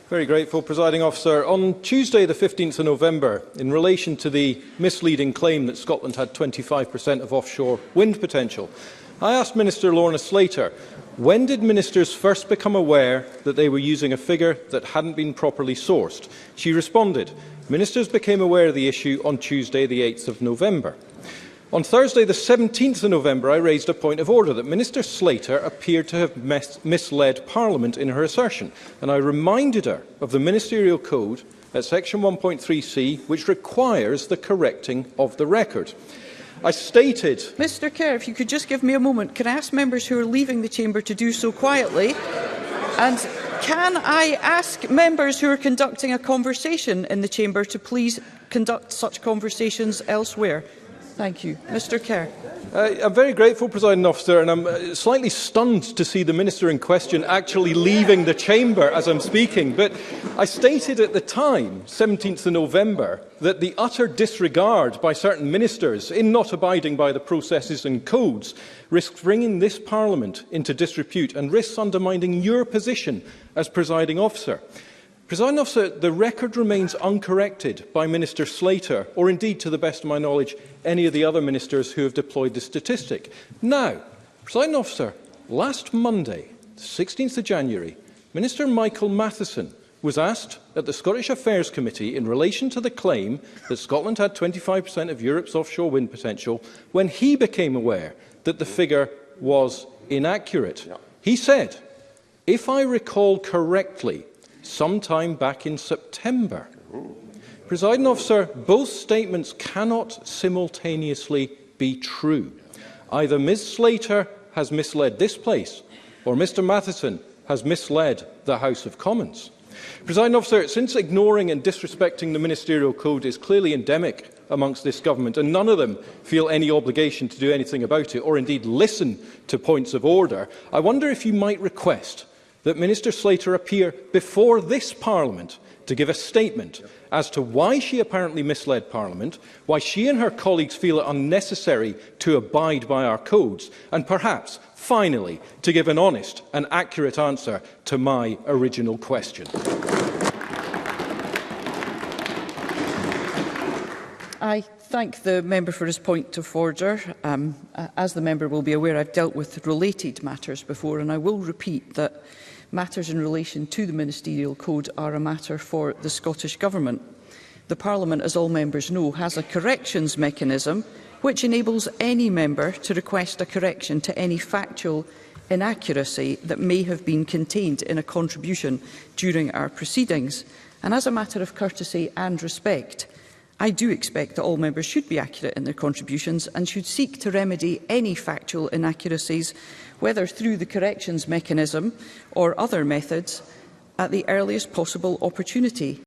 Very grateful, Presiding Officer. On Tuesday, the 15th of November, in relation to the misleading claim that Scotland had 25% of offshore wind potential, I asked Minister Lorna Slater, when did ministers first become aware that they were using a figure that hadn't been properly sourced? She responded, ministers became aware of the issue on Tuesday, the 8th of November. On Thursday, the 17th of November, I raised a point of order that Minister Slater appeared to have misled Parliament in her assertion, and I reminded her of the Ministerial Code at section 1.3c, which requires the correcting of the record. I stated... Mr Kerr, if you could just give me a moment, can I ask members who are leaving the chamber to do so quietly? And can I ask members who are conducting a conversation in the chamber to please conduct such conversations elsewhere? Thank you. Mr Kerr. I'm very grateful, Presiding Officer, and I'm slightly stunned to see the Minister in question actually leaving the chamber as I'm speaking. But I stated at the time, 17th of November, that the utter disregard by certain ministers in not abiding by the processes and codes risks bringing this Parliament into disrepute and risks undermining your position as Presiding Officer. Presiding Officer, the record remains uncorrected by Minister Slater, or indeed, to the best of my knowledge, any of the other ministers who have deployed the statistic. Now, Presiding Officer, last Monday, 16th of January, Minister Michael Matheson was asked at the Scottish Affairs Committee in relation to the claim that Scotland had 25% of Europe's offshore wind potential when he became aware that the figure was inaccurate. He said, if I recall correctly, sometime back in September. Presiding Officer, both statements cannot simultaneously be true. Either Ms Slater has misled this place, or Mr Matheson has misled the House of Commons. Presiding Officer, since ignoring and disrespecting the Ministerial Code is clearly endemic amongst this government, and none of them feel any obligation to do anything about it, or indeed listen to points of order, I wonder if you might request that Minister Slater appear before this Parliament to give a statement as to why she apparently misled Parliament, why she and her colleagues feel it unnecessary to abide by our codes, and perhaps, finally, to give an honest and accurate answer to my original question. I thank the member for his point of order. As the member will be aware, I've dealt with related matters before, and I will repeat that matters in relation to the Ministerial Code are a matter for the Scottish Government. The Parliament, as all members know, has a corrections mechanism which enables any member to request a correction to any factual inaccuracy that may have been contained in a contribution during our proceedings. And as a matter of courtesy and respect, I do expect that all members should be accurate in their contributions and should seek to remedy any factual inaccuracies, whether through the corrections mechanism or other methods, at the earliest possible opportunity.